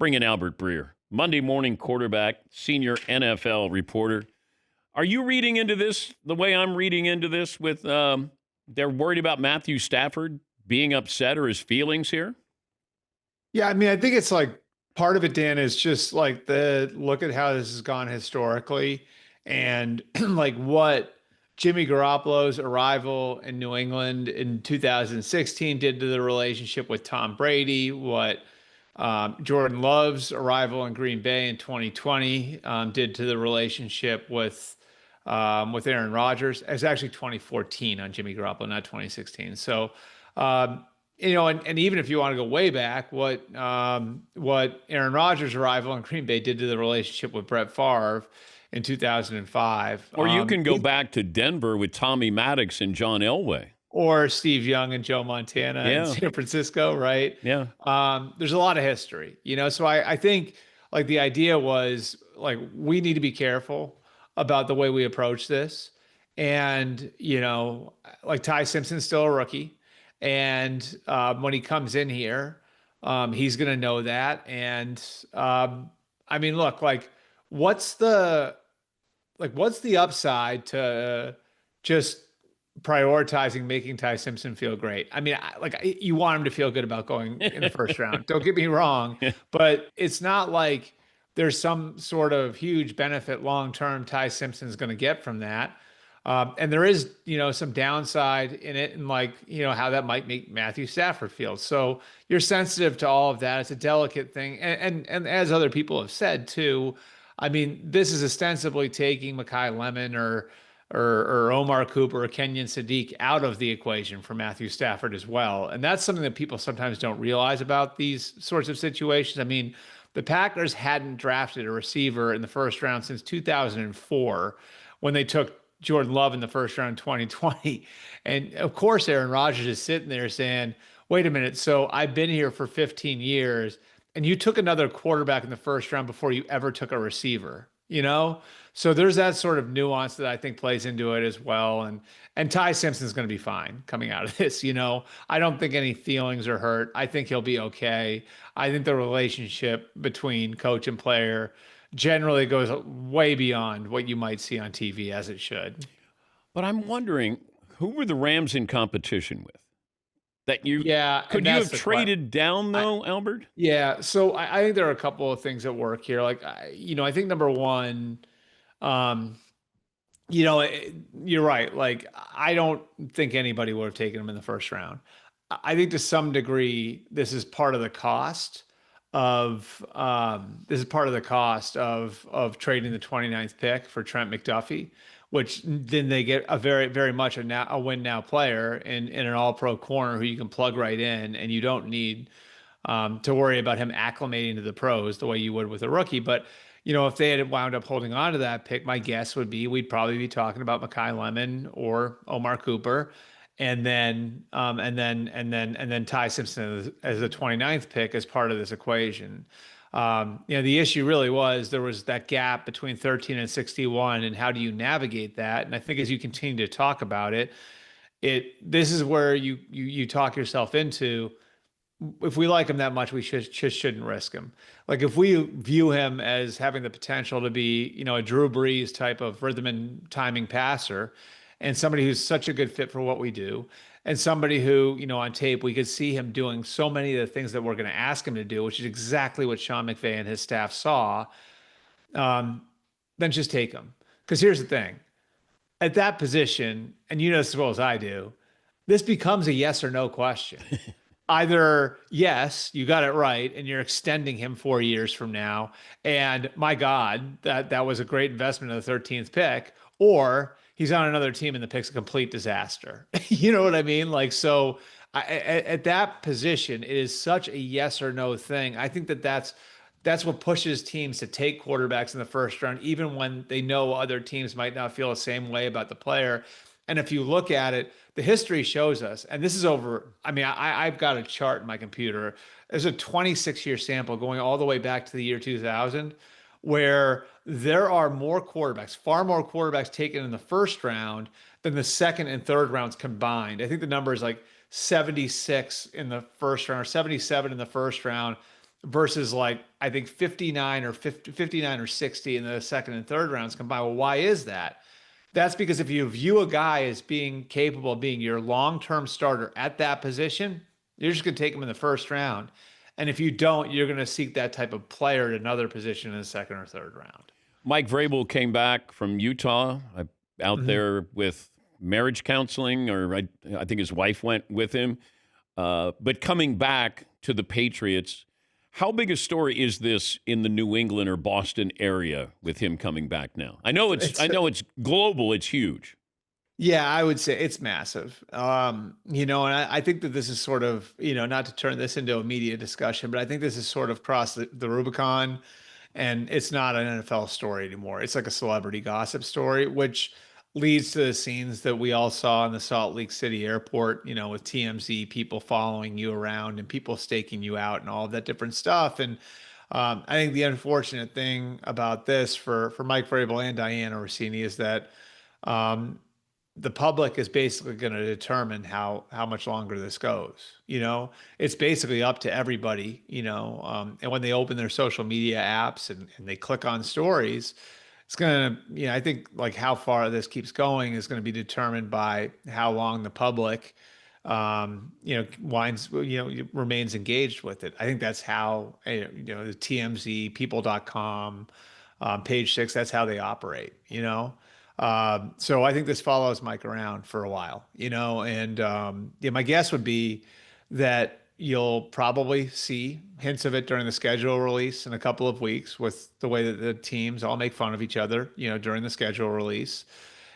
bring in Albert Breer, Monday morning quarterback, senior NFL reporter. Are you reading into this the way I'm reading into this with they're worried about Matthew Stafford being upset or his feelings here? Yeah, I mean, I think it's like part of it, Dan, is just like the look at how this has gone historically and like what Jimmy Garoppolo's arrival in New England in 2016 did to the relationship with Tom Brady, what Jordan Love's arrival in Green Bay in 2020 did to the relationship with Aaron Rodgers. It's actually 2014 on Jimmy Garoppolo, not 2016. So, and even if you want to go way back, what Aaron Rodgers' arrival in Green Bay did to the relationship with Brett Favre in 2005, Or you can go back to Denver with Tommy Maddox and John Elway. or Steve Young and Joe Montana in San Francisco, right? Yeah. There's a lot of history, so I think like the idea was like we need to be careful about the way we approach this. And, like Ty Simpson's still a rookie. And when he comes in here, he's going to know that. And I mean, look, what's the what's the upside to just prioritizing making Ty Simpson feel great? I mean, you want him to feel good about going in the first round. Don't get me wrong, but it's not like there's some sort of huge benefit long-term Ty Simpson's going to get from that. And there is, some downside in it and how that might make Matthew Stafford feel. So you're sensitive to all of that. It's a delicate thing. And as other people have said too, I mean, this is ostensibly taking Mekhi Lemon or Omar Cooper or Kenyon Sadiq out of the equation for Matthew Stafford as well. And that's something that people sometimes don't realize about these sorts of situations. I mean, the Packers hadn't drafted a receiver in the first round since 2004 when they took Jordan Love in the first round in 2020. And of course, Aaron Rodgers is sitting there saying, wait a minute, so I've been here for 15 years and you took another quarterback in the first round before you ever took a receiver, So there's that sort of nuance that I think plays into it as well. And Ty Simpson's going to be fine coming out of this, I don't think any feelings are hurt. I think he'll be okay. I think the relationship between coach and player generally goes way beyond what you might see on TV, as it should. But I'm wondering, who were the Rams in competition with? Could you have traded down though, Albert? Yeah, so I think there are a couple of things at work here. I think number one, you're right. Like, I don't think anybody would have taken him in the first round. I think to some degree, this is part of the cost of trading the 29th pick for Trent McDuffie, which then they get a very, very much a win now player in an all pro corner who you can plug right in, and you don't need to worry about him acclimating to the pros the way you would with a rookie. But if they had wound up holding on to that pick, my guess would be we'd probably be talking about Mekhi Lemon or Omar Cooper, and then Ty Simpson as the 29th pick as part of this equation. The issue really was there was that gap between 13 and 61, and how do you navigate that? And I think as you continue to talk about it, this is where you talk yourself into, if we like him that much, we shouldn't risk him. Like, if we view him as having the potential to be, a Drew Brees type of rhythm and timing passer, and somebody who's such a good fit for what we do, and somebody who, on tape, we could see him doing so many of the things that we're going to ask him to do, which is exactly what Sean McVay and his staff saw, then just take him. Because here's the thing. At that position, and you know this as well as I do, this becomes a yes or no question. Either, yes, you got it right, and you're extending him 4 years from now, and my God, that was a great investment of the 13th pick, or he's on another team and the pick's a complete disaster. You know what I mean? At that position, it is such a yes or no thing. I think that's what pushes teams to take quarterbacks in the first round, even when they know other teams might not feel the same way about the player. And if you look at it, the history shows us, and this is over. I mean, I've got a chart in my computer. There's a 26-year sample going all the way back to the year 2000, where there are more quarterbacks, far more quarterbacks taken in the first round than the second and third rounds combined. I think the number is like 76 in the first round or 77 in the first round versus like I think 59 or 50, 59 or 60 in the second and third rounds combined. Well, why is that? That's because if you view a guy as being capable of being your long-term starter at that position, you're just going to take him in the first round. And if you don't, you're going to seek that type of player at another position in the second or third round. Mike Vrabel came back from Utah, out Mhm. there with marriage counseling, or I think his wife went with him. But coming back to the Patriots, how big a story is this in the New England or Boston area with him coming back now? I It's know it's global, it's huge. Yeah, I would say it's massive. And I think that this is sort of, not to turn this into a media discussion, but I think this is sort of crossed the Rubicon, and it's not an NFL story anymore. It's like a celebrity gossip story, which leads to the scenes that we all saw in the Salt Lake City airport, with TMZ, people following you around and people staking you out and all of that different stuff. And I think the unfortunate thing about this for Mike Vrabel and Diana Rossini is that um, the public is basically going to determine how much longer this goes. It's basically up to everybody. And when they open their social media apps and they click on stories, it's going to, I think like how far this keeps going is going to be determined by how long the public, remains engaged with it. I think that's how, the TMZ, people.com, page six, that's how they operate. So I think this follows Mike around for a while, and yeah, my guess would be that you'll probably see hints of it during the schedule release in a couple of weeks with the way that the teams all make fun of each other, during the schedule release.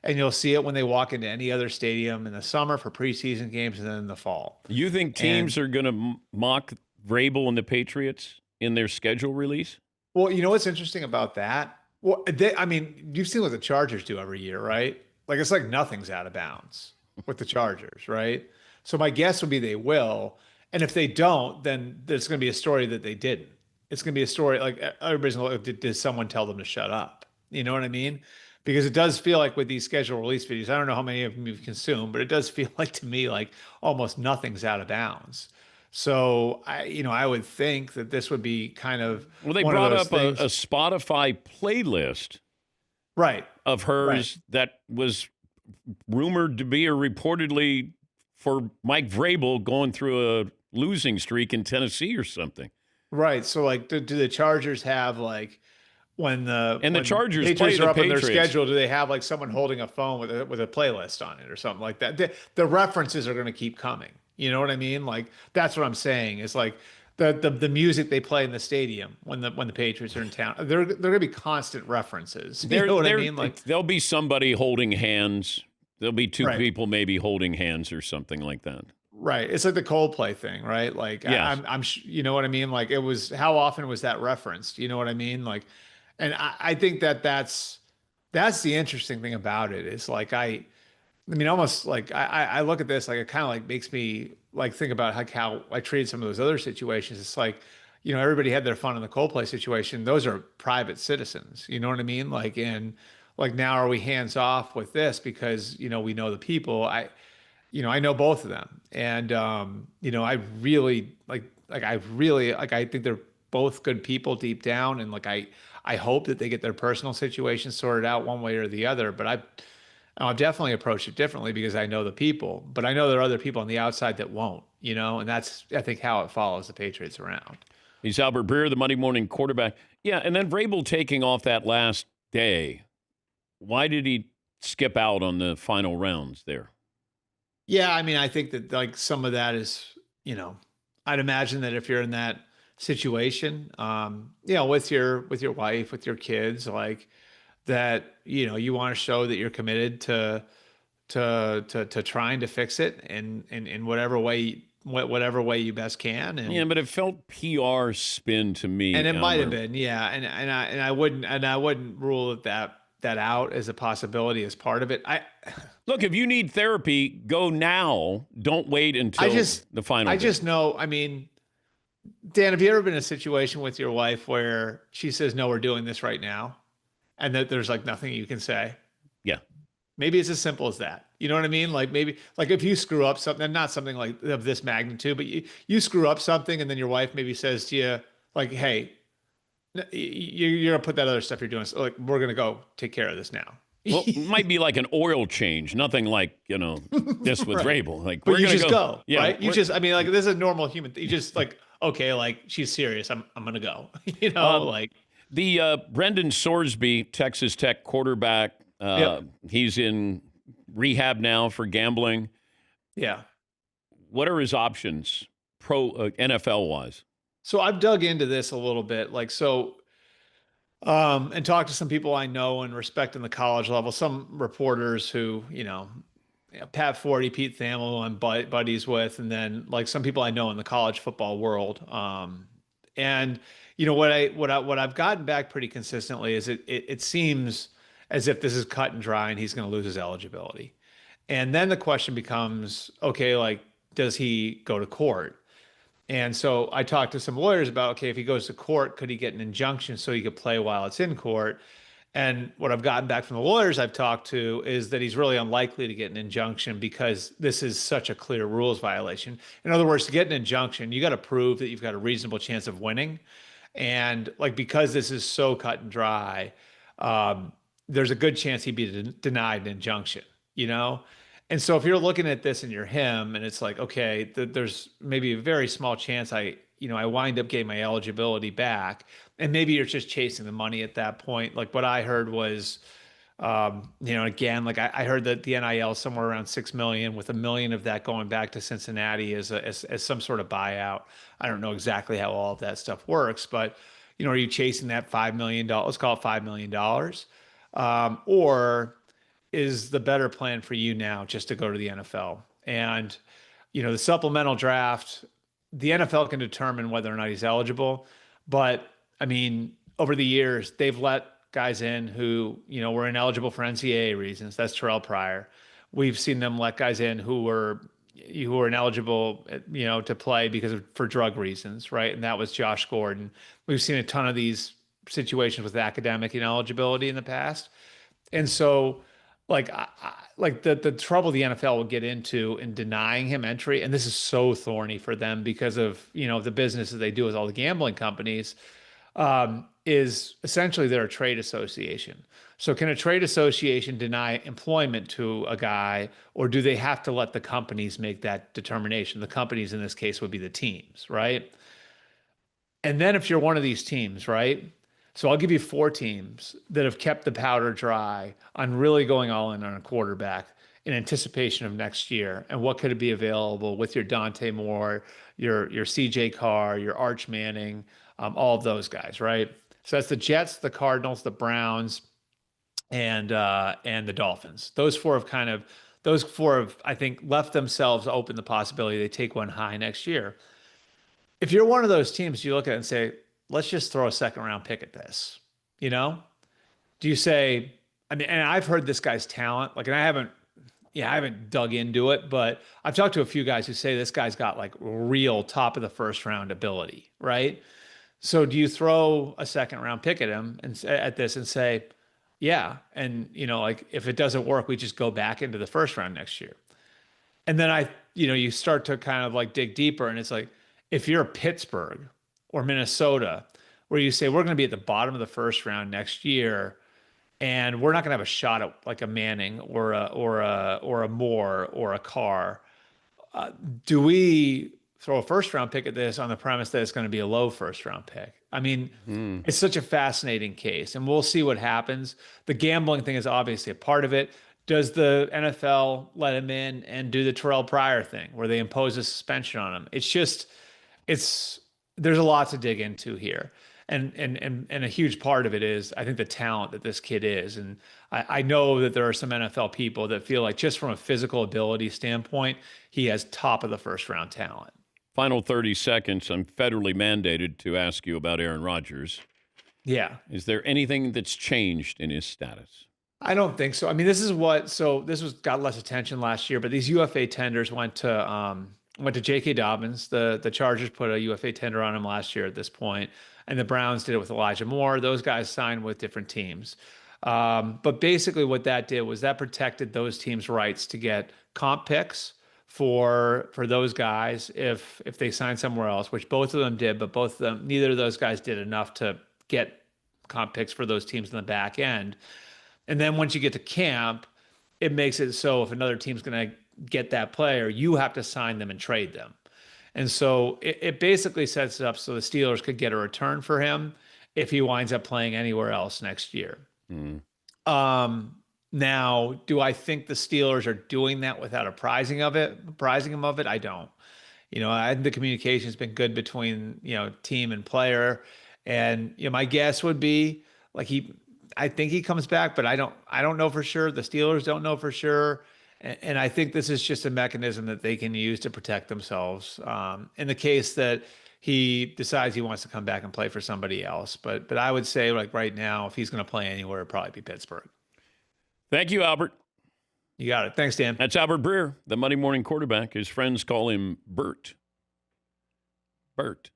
And you'll see it when they walk into any other stadium in the summer for preseason games and then in the fall. You think And teams are going to mock Vrabel and the Patriots in their schedule release? well, what's interesting about that? Well, I mean, you've seen what the Chargers do every year, right? Like it's like nothing's out of bounds with the Chargers, right? So my guess would be they will, and if they don't, then there's going to be a story that they didn't. It's going to be a story like everybody's going to look, did someone tell them to shut up? You know what I mean? Because it does feel like with these schedule release videos, I don't know how many of them you've consumed, but it does feel like to me like almost nothing's out of bounds. So I would think that this would be kind of Well, they one of brought those up a things. Spotify playlist Right. of Right. hers that was rumored to be or reportedly for Mike Vrabel going through a losing streak in Tennessee or something. Right. So like do the Chargers have like when the And the when Chargers play Patriots are the up on their Patriots. schedule, do they have like someone holding a phone with a playlist on it or something like that? The references are going to keep coming. You know what I mean? Like that's what I'm saying is like the music they play in the stadium when the Patriots are in town. They're going to be constant references. You know what I mean? Like There'll be somebody holding hands. There'll be two right. people maybe holding hands or something like that. Right. It's like the Coldplay thing, right? Like Yes. you know what I mean? Like it was, how often was that referenced? You know what I mean? Like, and I think that's the interesting thing about it is like, I mean, almost like I look at this, like it kind of like makes me like think about like how I treated some of those other situations. It's like, everybody had their fun in the Coldplay situation. Those are private citizens. You know what I mean? Like, and like now are we hands off with this because, we know the people. I know both of them. And I really I think they're both good people deep down. And like I hope that they get their personal situation sorted out one way or the other. But I'll definitely approach it differently because I know the people. But I know there are other people on the outside that won't, and that's I think how it follows the Patriots around. He's Albert Breer, the Monday morning quarterback. Yeah, and then Vrabel taking off that last day. Why did he skip out on the final rounds there? Yeah, I mean, I think that like some of that is, I'd imagine that if you're in that situation, with your wife, with your kids, like that, you want to show that you're committed to trying to fix it in whatever way you best can. Yeah, but it felt PR spin to And me, it might have Albert. been, yeah. And I wouldn't rule that out as a possibility as part of it. Look, if you need therapy, go now. Don't wait I until just the final I day. just know, I mean, Dan, have you ever been in a situation with your wife where she says, no, we're doing this right now, and that there's like nothing you can say? Yeah. Maybe it's as simple as that. You know what I mean? Like maybe like if you screw up something, not something like of this magnitude, but you screw up something and then your wife maybe says to you, like, hey, you're gonna put that other stuff you're doing. So like, we're gonna go take care of this now. Well, it might be like an oil change, nothing like, this with Right. Vrabel. Like, But we're you going to just go. go, Yeah, right? You just, I mean, like this is a normal human. You just like, okay, like she's serious. I'm gonna go. uh, Like, the Brendan Sorsby, Texas Tech quarterback, yep, he's in rehab now for gambling. yeah. What are his options, NFL wise? So I've dug into this a little bit, like so, and talked to some people I know and respect in the college level, some reporters who, Pat Forty, Pete Thamel, who I'm buddies with, and then like some people I know in the college football world. And what I've gotten back pretty consistently is it seems as if this is cut and dry and he's going to lose his eligibility. And then the question becomes, okay, like, does he go to court? And so I talked to some lawyers about, okay, if he goes to court, could he get an injunction so he could play while it's in court? And what I've gotten back from the lawyers I've talked to is that he's really unlikely to get an injunction because this is such a clear rules violation. In other words, to get an injunction, you got to prove that you've got a reasonable chance of winning. And like, because this is so cut and dry, um, there's a good chance he'd be denied an injunction, you know? And so if you're looking at this and you're him and it's like, okay, there's maybe a very small chance I wind up getting my eligibility back. And maybe you're just chasing the money at that point. Like what I heard was, again, like I heard that the NIL is somewhere around 6 million, with 1 million of that going back to Cincinnati as some sort of buyout. I don't know exactly how all of that stuff works, but are you chasing that $5 million? Let's call it $5 million, or is the better plan for you now just to go to the NFL? And the supplemental draft, the NFL can determine whether or not he's eligible, but I mean, over the years, they've let guys in who, were ineligible for NCAA reasons. That's Terrell Pryor. We've seen them let guys in who were ineligible, to play for drug reasons, right? And that was Josh Gordon. We've seen a ton of these situations with academic ineligibility in the past. And so, like the trouble the NFL will get into in denying him entry, and this is so thorny for them because of the business that they do with all the gambling companies, is essentially they're a trade association. So can a trade association deny employment to a guy, or do they have to let the companies make that determination? The companies in this case would be the teams, right? And then if you're one of these teams, right? So I'll give you 4 teams that have kept the powder dry on really going all in on a quarterback in anticipation of next year. And what could it be available with your Dante Moore, your CJ Carr, your Arch Manning, all of those guys, right? So that's the Jets, the Cardinals, the Browns, and the Dolphins. Those four have, I think, left themselves open the possibility they take one high next year. If you're one of those teams, you look at it and say, let's just throw a second round pick at this. You know? Do you say, I mean, and I've heard this guy's talent, like, and I haven't dug into it, but I've talked to a few guys who say this guy's got like real top of the first round ability, right? So do you throw a second round pick at him and at this and say, yeah, and like if it doesn't work, we just go back into the first round next year. And then you start to kind of like dig deeper, and it's like, if you're Pittsburgh or Minnesota, where you say we're going to be at the bottom of the first round next year, and we're not going to have a shot at like a Manning or a Moore or a Carr, do we throw a first round pick at this on the premise that it's going to be a low first round pick? I mean, Hmm. it's such a fascinating case, and we'll see what happens. The gambling thing is obviously a part of it. Does the NFL let him in and do the Terrell Pryor thing where they impose a suspension on him? It's there's a lot to dig into here. And a huge part of it is I think the talent that this kid is. And I know that there are some NFL people that feel like just from a physical ability standpoint, he has top of the first round talent. Final 30 seconds. I'm federally mandated to ask you about Aaron Rodgers. Yeah. Is there anything that's changed in his status? I don't think so. I mean, this was got less attention last year, but these UFA tenders went to J.K. Dobbins. The Chargers put a UFA tender on him last year at this point, and the Browns did it with Elijah Moore. Those guys signed with different teams. But basically, what that did was that protected those teams' rights to get comp picks for those guys if they sign somewhere else, which both of them did, but neither of those guys did enough to get comp picks for those teams in the back end. And then once you get to camp, it makes it so if another team's going to get that player, you have to sign them and trade them. And so it basically sets it up so the Steelers could get a return for him if he winds up playing anywhere else next year. Now, do I think the Steelers are doing that without apprising him of it? I don't. I think the communication has been good between, team and player. And, my guess would be like I think he comes back, but I don't know for sure. The Steelers don't know for sure. And I think this is just a mechanism that they can use to protect themselves in the case that he decides he wants to come back and play for somebody else. But I would say, like right now, if he's going to play anywhere, it'd probably be Pittsburgh. Thank you, Albert. You got it. Thanks, Dan. That's Albert Breer, the Monday morning quarterback. His friends call him Bert. Bert.